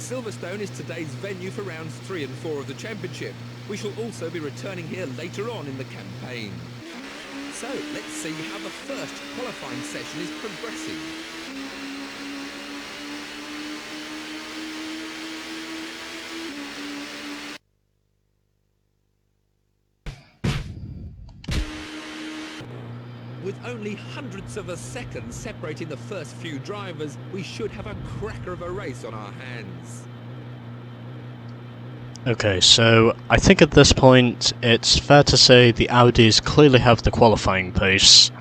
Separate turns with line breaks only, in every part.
Silverstone is today's venue for rounds 3 and 4 of the championship. We shall also be returning here later on in the campaign. So, let's see how the first qualifying session is progressing. With only hundredths of a second separating the first few drivers, we should have a cracker of a race on our hands.
Okay, so I think at this point it's fair to say the Audis clearly have the qualifying pace,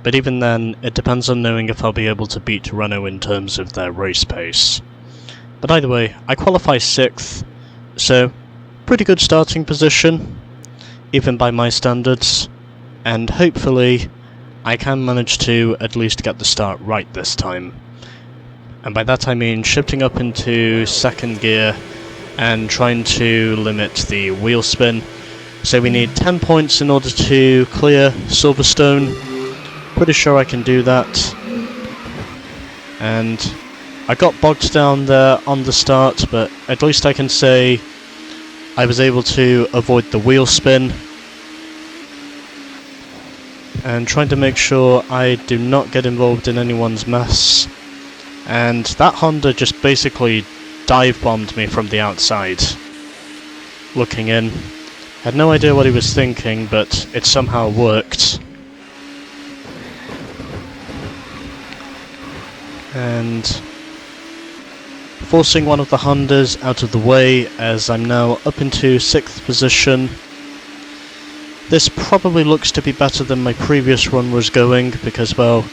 but even then it depends on knowing if I'll be able to beat Renault in terms of their race pace. But either way, I qualify 6th, so pretty good starting position, even by my standards, and hopefully I can manage to at least get the start right this time. And by that I mean shifting up into 2nd gear and trying to limit the wheel spin. So we need 10 points in order to clear Silverstone. Pretty sure I can do that. And I got bogged down there on the start, but at least I can say I was able to avoid the wheel spin. And trying to make sure I do not get involved in anyone's mess. And that Honda just basically dive-bombed me from the outside. Looking in. Had no idea what he was thinking, but it somehow worked. And forcing one of the Hondas out of the way as I'm now up into 6th position. This probably looks to be better than my previous run was going, because, well,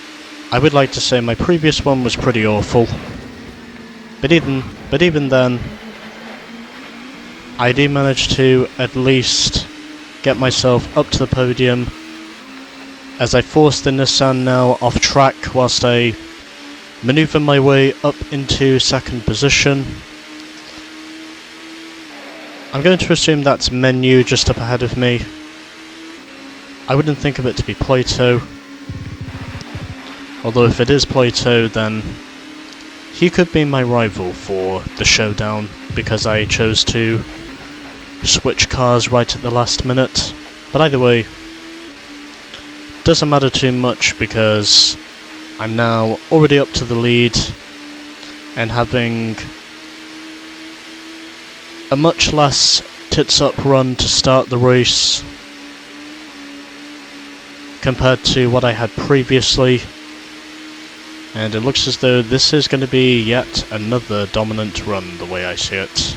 I would like to say my previous one was pretty awful. But even then, I do manage to at least get myself up to the podium as I force the Nissan now off track whilst I manoeuvre my way up into 2nd position. I'm going to assume that's Menu just up ahead of me. I wouldn't think of it to be Plato. Although if it is Plato, then he could be my rival for the Showdown, because I chose to switch cars right at the last minute. But either way, doesn't matter too much because I'm now already up to the lead and having a much less tits-up run to start the race compared to what I had previously. And it looks as though this is going to be yet another dominant run, the way I see it.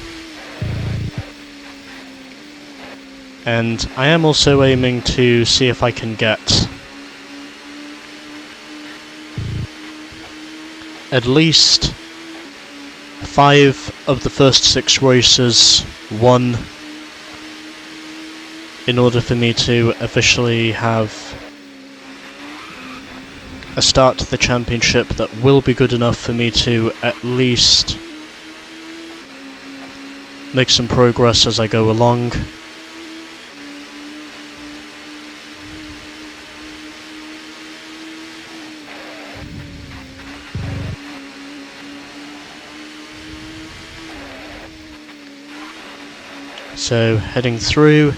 And I am also aiming to see if I can get at least 5 of the first 6 races won in order for me to officially have a start to the championship that will be good enough for me to at least make some progress as I go along. So heading through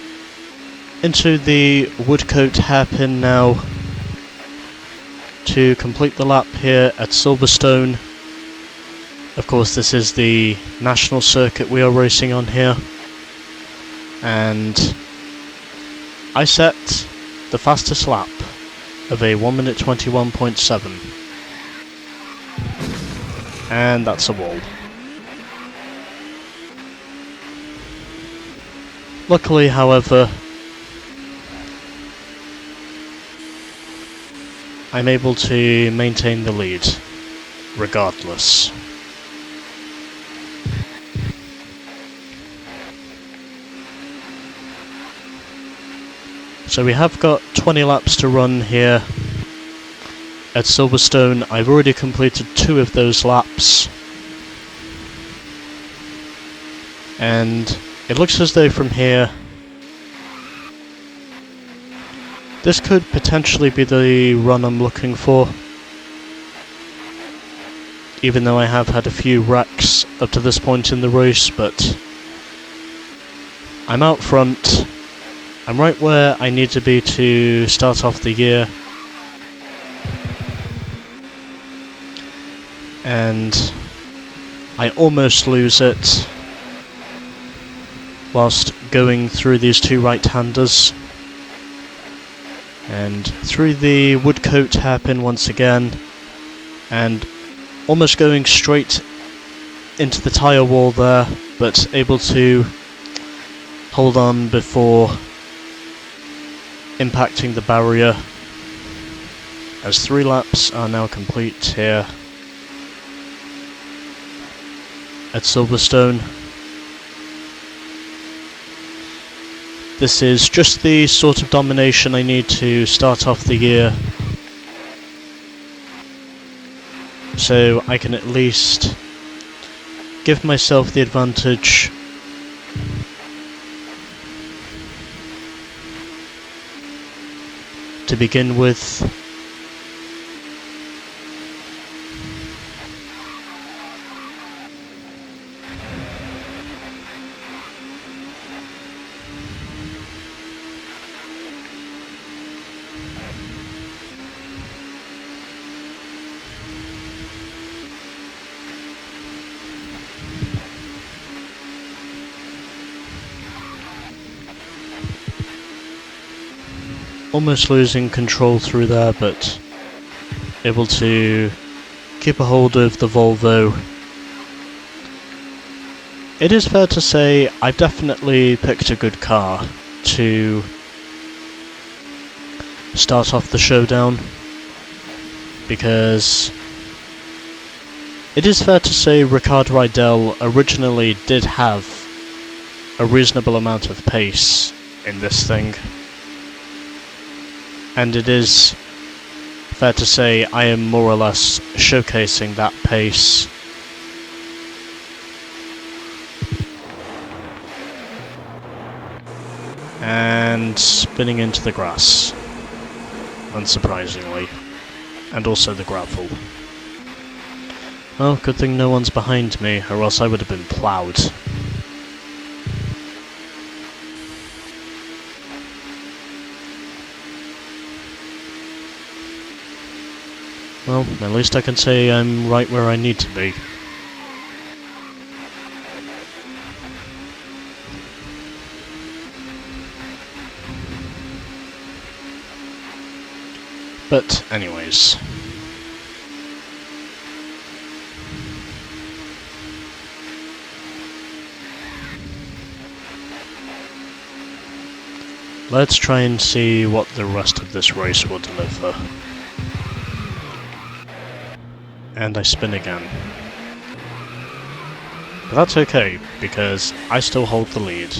into the Woodcote hairpin now to complete the lap here at Silverstone. Of course, this is the national circuit we are racing on here, and I set the fastest lap of a 1 minute 21.7, and that's a wall. Luckily, however, I'm able to maintain the lead, regardless. So we have got 20 laps to run here at Silverstone. I've already completed 2 of those laps. And it looks as though from here this could potentially be the run I'm looking for. even though I have had a few wrecks up to this point in the race, but I'm out front. I'm right where I need to be to start off the year. And I almost lose it whilst going through these two right-handers. And through the woodcote hairpin once again, and almost going straight into the tyre wall there, but able to hold on before impacting the barrier, as 3 laps are now complete here at Silverstone. This is just the sort of domination I need to start off the year, so I can at least give myself the advantage to begin with. Almost losing control through there, but able to keep a hold of the Volvo. It is fair to say I've definitely picked a good car to start off the Showdown, because it is fair to say Ricardo Rydell originally did have a reasonable amount of pace in this thing. And it is fair to say I am more or less showcasing that pace. And spinning into the grass, unsurprisingly. And also the gravel. Well, good thing no one's behind me, or else I would have been ploughed. Well, at least I can say I'm right where I need to be. But, anyways. Let's try and see what the rest of this race will deliver. And I spin again. But that's okay, because I still hold the lead.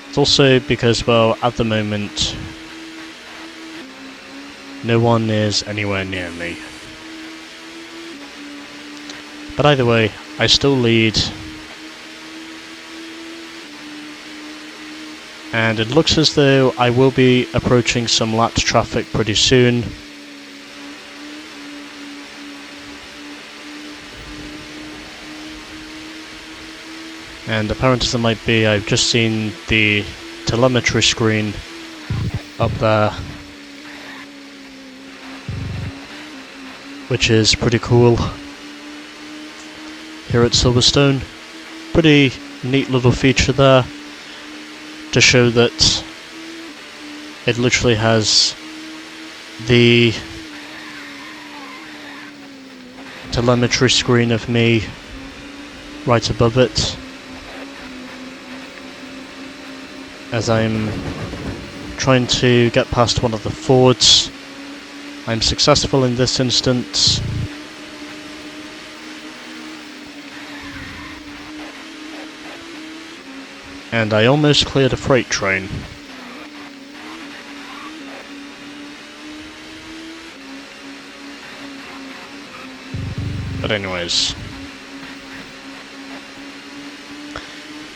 It's also because, well, at the moment, no one is anywhere near me. But either way, I still lead. And it looks as though I will be approaching some lapped traffic pretty soon. And apparent as it might be, I've just seen the telemetry screen up there, which is pretty cool here at Silverstone. Pretty neat little feature there to show that it literally has the telemetry screen of me right above it. As I'm trying to get past one of the Fords. I'm successful in this instance. And I almost cleared a freight train. But anyways.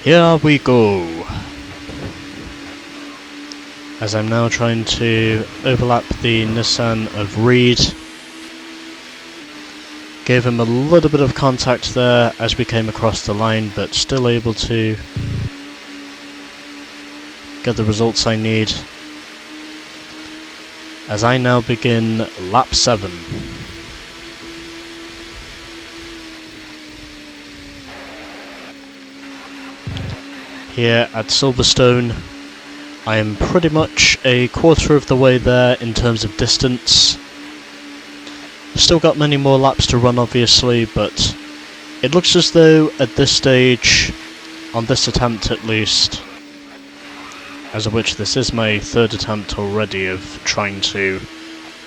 Here we go. As I'm now trying to overlap the Nissan of Reed. Gave him a little bit of contact there as we came across the line, but still able to get the results I need. As I now begin lap 7. Here at Silverstone, I am pretty much a quarter of the way there in terms of distance. Still got many more laps to run obviously, but it looks as though at this stage, on this attempt at least, as of which this is my 3rd attempt already of trying to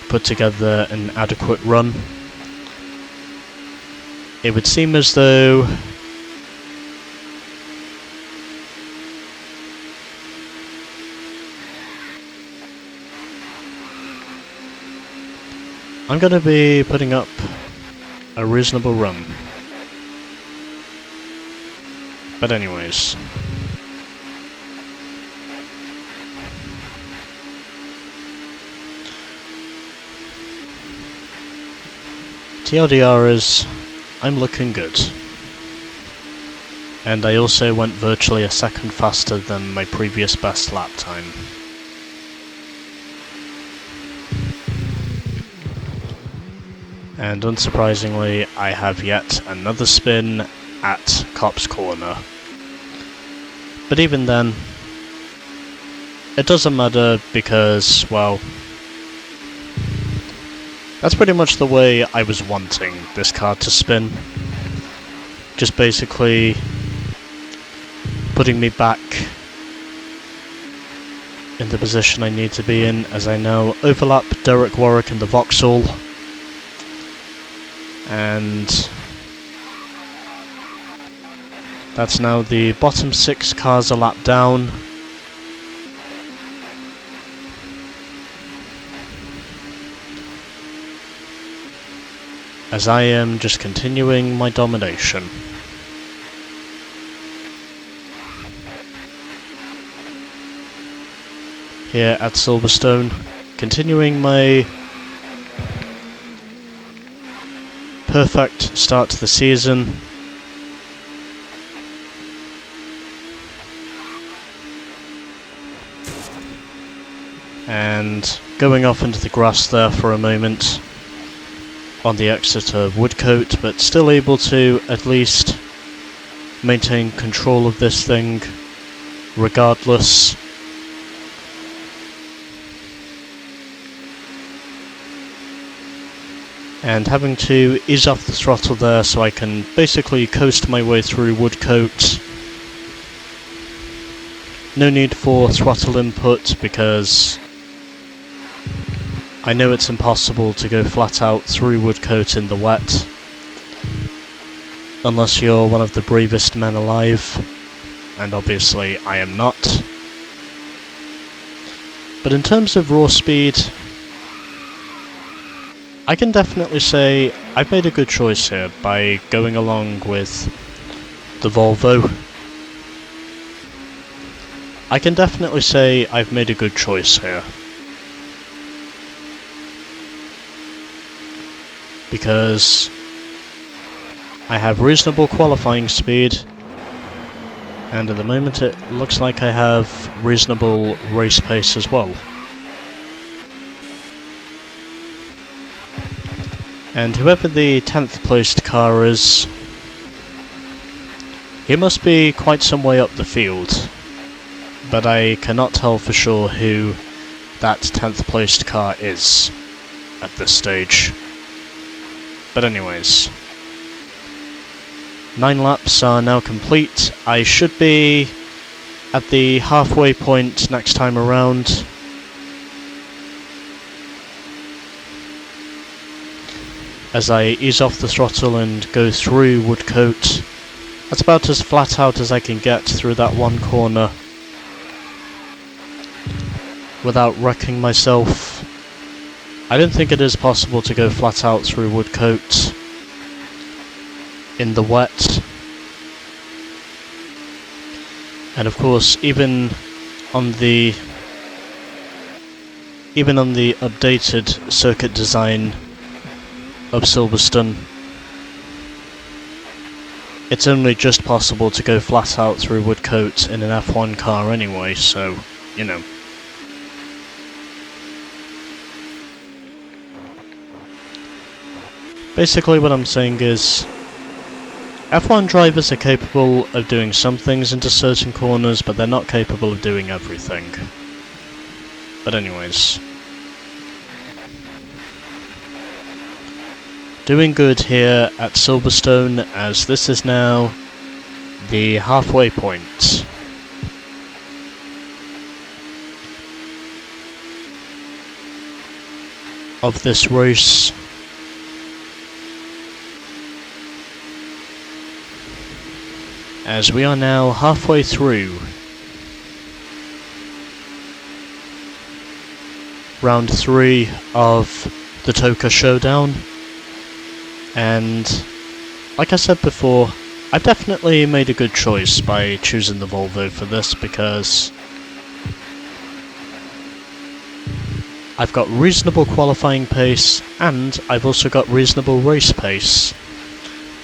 put together an adequate run, it would seem as though I'm going to be putting up a reasonable run. But anyways. TLDR is, I'm looking good. And I also went virtually a second faster than my previous best lap time. And unsurprisingly, I have yet another spin at Cop's Corner. But even then, it doesn't matter because, well, that's pretty much the way I was wanting this car to spin. Just basically putting me back in the position I need to be in as I now overlap Derek Warwick in the Vauxhall. And that's now the bottom 6 cars a lap down. As I am just continuing my domination. Here at Silverstone, continuing my perfect start to the season. And going off into the grass there for a moment on the exit of Woodcote, but still able to at least maintain control of this thing regardless. And having to ease off the throttle there so I can basically coast my way through Woodcote. No need for throttle input because I know it's impossible to go flat out through Woodcote in the wet unless you're one of the bravest men alive, and obviously I am not. But in terms of raw speed, I can definitely say I've made a good choice here by going along with the Volvo. I can definitely say I've made a good choice here. Because I have reasonable qualifying speed, and at the moment it looks like I have reasonable race pace as well. And whoever the 10th placed car is, he must be quite some way up the field, but I cannot tell for sure who that 10th placed car is at this stage. But anyways, 9 laps are now complete. I should be at the halfway point next time around. As I ease off the throttle and go through Woodcote, that's about as flat out as I can get through that one corner without wrecking myself. I don't think it is possible to go flat out through Woodcote in the wet. And of course, even on the updated circuit design of Silverstone, it's only just possible to go flat out through Woodcote in an F1 car anyway, so, you know. Basically what I'm saying is, F1 drivers are capable of doing some things into certain corners, but they're not capable of doing everything. But anyways. Doing good here at Silverstone, as this is now the halfway point. Of this race. As we are now halfway through round 3 of the TOCA Showdown. And like I said before, I've definitely made a good choice by choosing the Volvo for this, because I've got reasonable qualifying pace and I've also got reasonable race pace.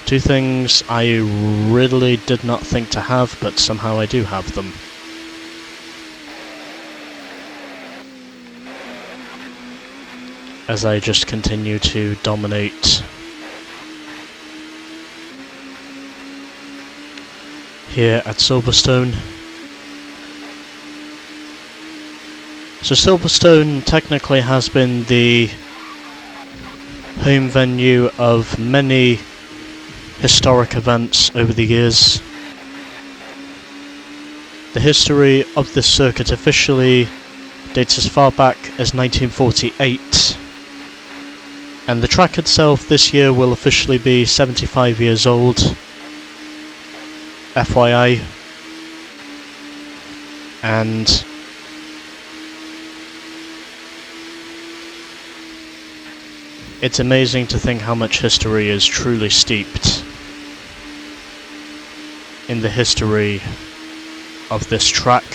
Two things I really did not think to have, but somehow I do have them. As I just continue to dominate here at Silverstone. So Silverstone technically has been the home venue of many historic events over the years. The history of this circuit officially dates as far back as 1948, and the track itself this year will officially be 75 years old, FYI. And it's amazing to think how much history is truly steeped in the history of this track.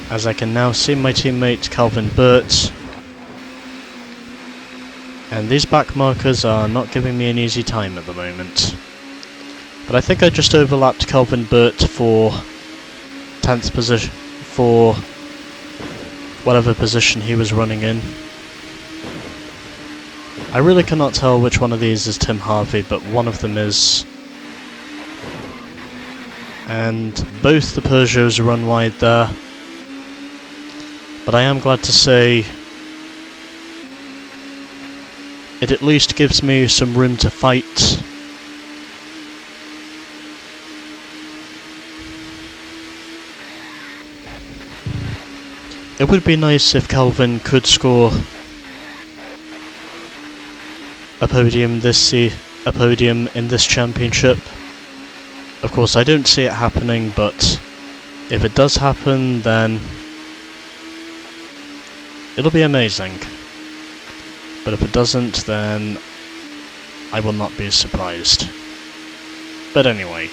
As I can now see my teammate Calvin Burt, and these back markers are not giving me an easy time at the moment. But I think I just overlapped Calvin Burt for 10th position, for whatever position he was running in. I really cannot tell which one of these is Tim Harvey, but one of them is. And both the Peugeots run wide there. But I am glad to say it at least gives me some room to fight. It would be nice if Calvin could score a podium in this championship. Of course, I don't see it happening, but if it does happen, then it'll be amazing. But if it doesn't, then I will not be surprised. But anyway,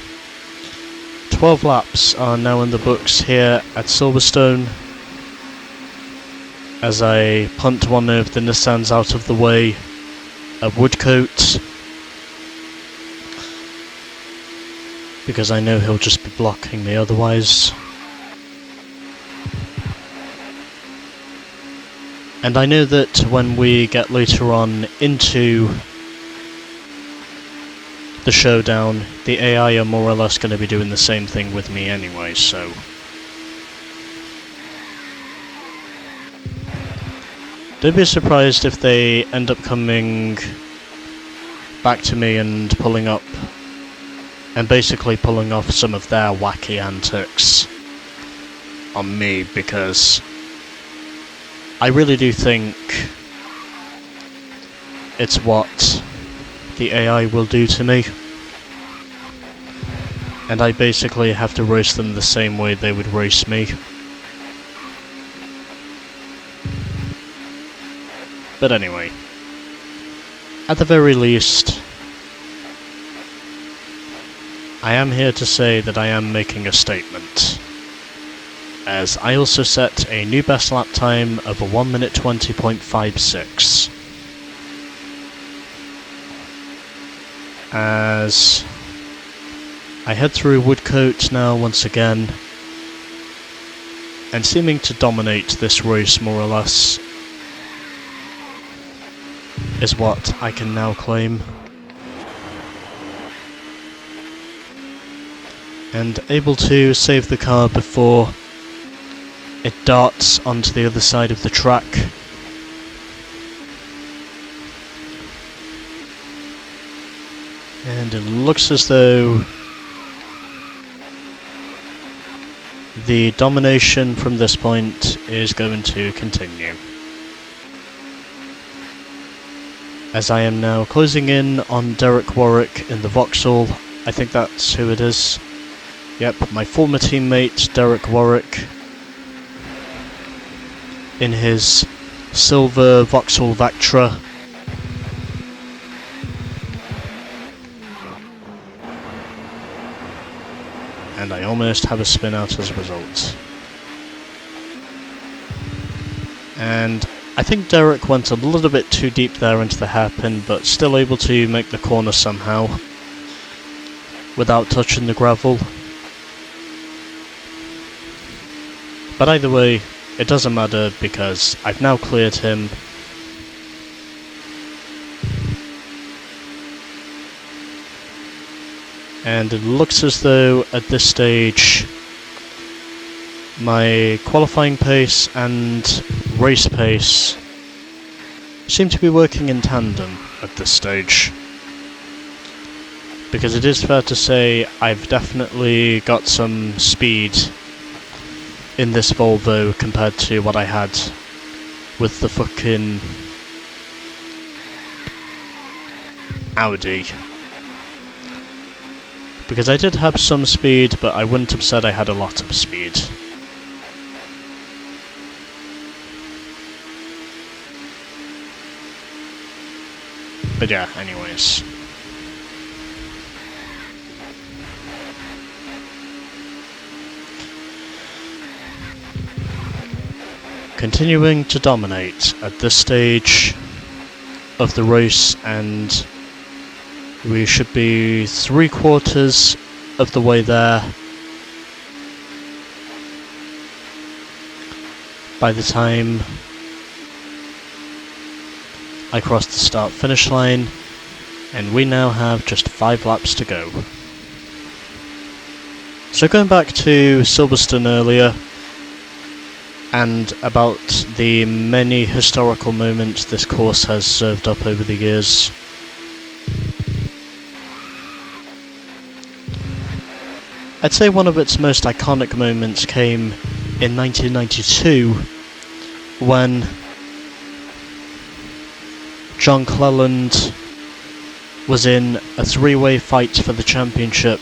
12 laps are now in the books here at Silverstone, as I punt one of the Nissans out of the way of Woodcote, because I know he'll just be blocking me otherwise. And I know that when we get later on into the Showdown, the AI are more or less going to be doing the same thing with me anyway, so don't be surprised if they end up coming back to me and pulling up, and basically pulling off some of their wacky antics on me, because I really do think it's what the AI will do to me, and I basically have to race them the same way they would race me. But anyway, at the very least, I am here to say that I am making a statement, as I also set a new best lap time of a 1 minute 20.56. as I head through Woodcote now once again, and seeming to dominate this race more or less is what I can now claim. And able to save the car before it darts onto the other side of the track. And it looks as though the domination from this point is going to continue, as I am now closing in on Derek Warwick in the Vauxhall. I think that's who it is. Yep, my former teammate Derek Warwick in his silver Vauxhall Vectra. And I almost have a spin out as a result. And I think Derek went a little bit too deep there into the hairpin, but still able to make the corner somehow without touching the gravel. But either way, it doesn't matter because I've now cleared him. And it looks as though at this stage my qualifying pace and race pace seem to be working in tandem at this stage. Because it is fair to say I've definitely got some speed in this Volvo compared to what I had with the fucking Audi. Because I did have some speed, but I wouldn't have said I had a lot of speed. But yeah, anyways. Continuing to dominate at this stage of the race, and we should be 3/4 of the way there by the time I cross the start-finish line, and we now have just 5 laps to go. So going back to Silverstone earlier, and about the many historical moments this course has served up over the years. I'd say one of its most iconic moments came in 1992 when John Cleland was in a 3-way fight for the championship,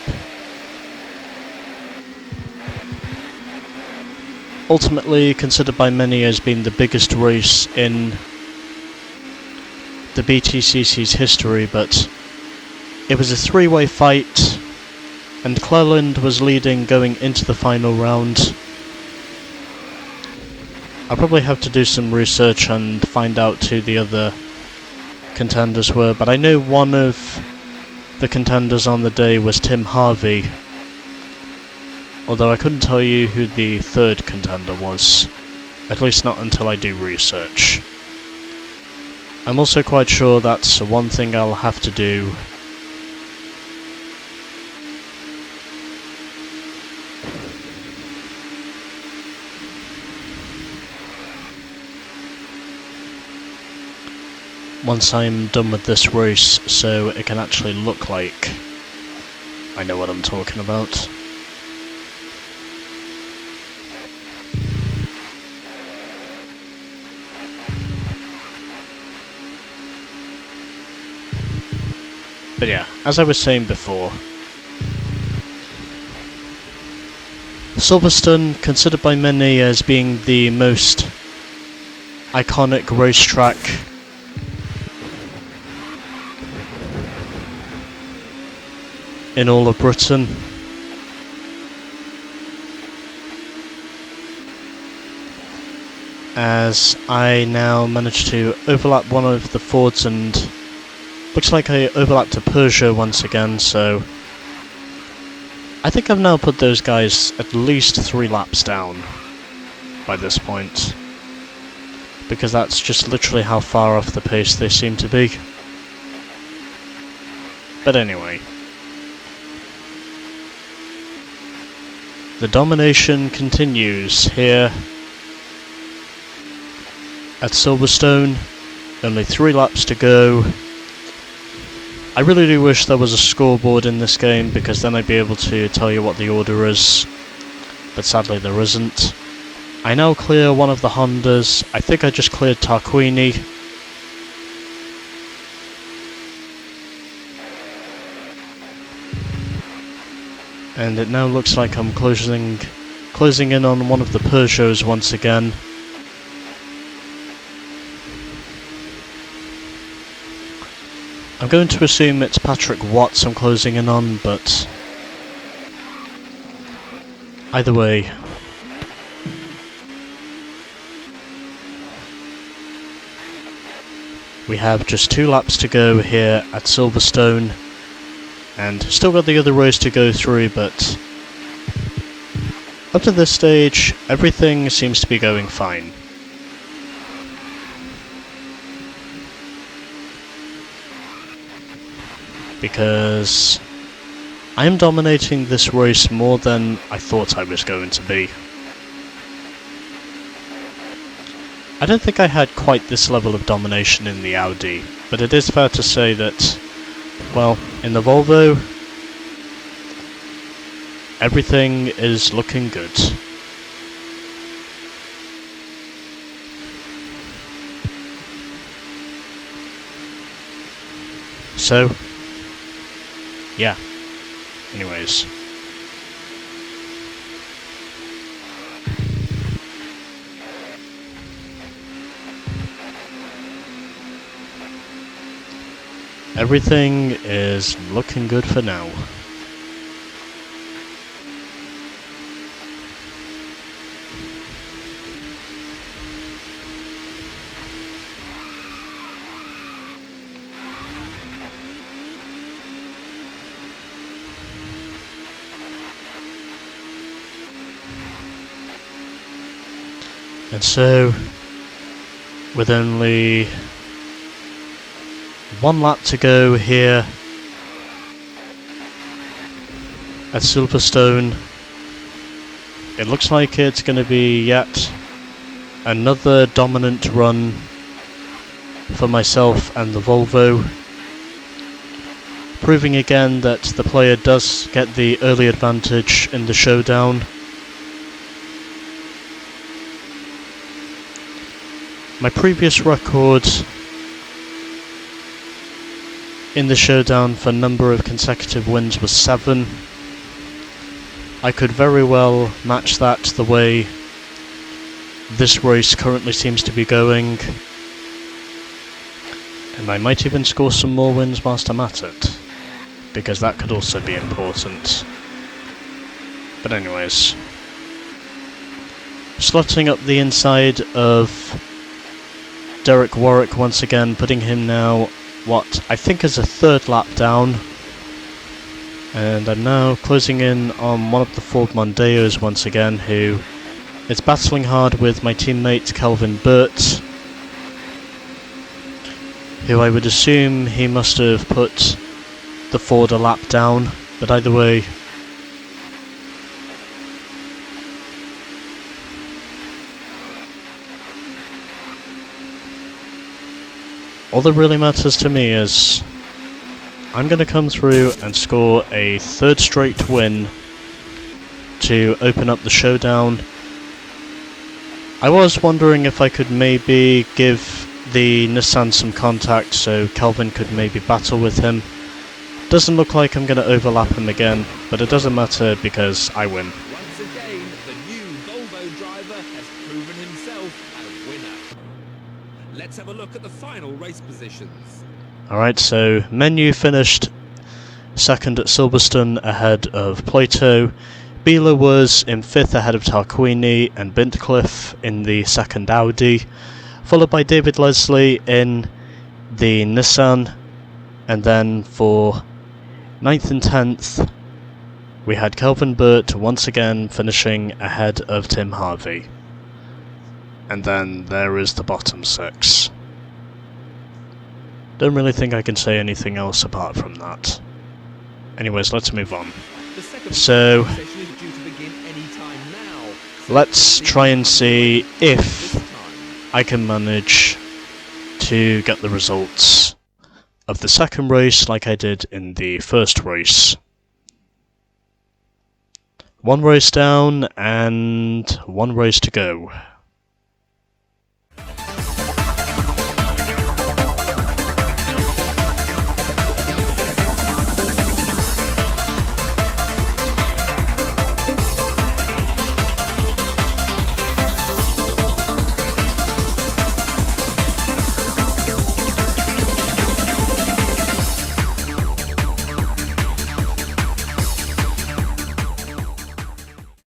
ultimately considered by many as being the biggest race in the BTCC's history, but it was a 3-way fight and Cleland was leading going into the final round. I'll probably have to do some research and find out who the other contenders were, but I know one of the contenders on the day was Tim Harvey, although I couldn't tell you who the third contender was, at least not until I do research. I'm also quite sure that's one thing I'll have to do once I'm done with this race, so it can actually look like I know what I'm talking about. But yeah, as I was saying before, Silverstone, considered by many as being the most iconic racetrack in all of Britain. As I now manage to overlap one of the Fords and Looks like I overlapped a Peugeot once again, so I think I've now put those guys at least 3 laps down by this point, because that's just literally how far off the pace they seem to be. But anyway, the domination continues here at Silverstone. Only 3 laps to go. I really do wish there was a scoreboard in this game, because then I'd be able to tell you what the order is, but sadly there isn't. I now clear one of the Hondas. I think I just cleared Tarquini. And it now looks like I'm closing in on one of the Peugeots once again. I'm going to assume it's Patrick Watts I'm closing in on, but either way, we have just 2 laps to go here at Silverstone, and still got the other rows to go through, but up to this stage, everything seems to be going fine. Because I am dominating this race more than I thought I was going to be. I don't think I had quite this level of domination in the Audi, but it is fair to say that, well, in the Volvo, everything is looking good. So, yeah. Anyways. Everything is looking good for now. And so, with only 1 lap to go here at Silverstone, it looks like it's going to be yet another dominant run for myself and the Volvo, proving again that the player does get the early advantage in the showdown. My previous record in the showdown for number of consecutive wins was 7. I could very well match that the way this race currently seems to be going, and I might even score some more wins whilst I'm at it, because that could also be important. But anyways, slotting up the inside of Derek Warwick once again, putting him now, what I think is a 3rd lap down. And I'm now closing in on one of the Ford Mondeos once again, who is battling hard with my teammate Kelvin Burt, who I would assume he must have put the Ford a lap down, but either way, all that really matters to me is I'm going to come through and score a 3rd straight win to open up the showdown. I was wondering if I could maybe give the Nissan some contact so Kelvin could maybe battle with him. Doesn't look like I'm going to overlap him again, but it doesn't matter because I win.
Once again, the new Volvo driver has proven himself a winner. Let's have a look at the final race positions.
Alright, so Menu finished 2nd at Silverstone ahead of Plato. Beeler was in 5th ahead of Tarquini and Bintcliffe in the 2nd Audi, followed by David Leslie in the Nissan, And then for 9th and 10th, we had Kelvin Burt once again finishing ahead of Tim Harvey. And then there is the bottom 6. Don't really think I can say anything else apart from that. Anyways, let's move on. So, let's try and see if I can manage to get the results of the second race like I did in the first race. 1 race down and 1 race to go.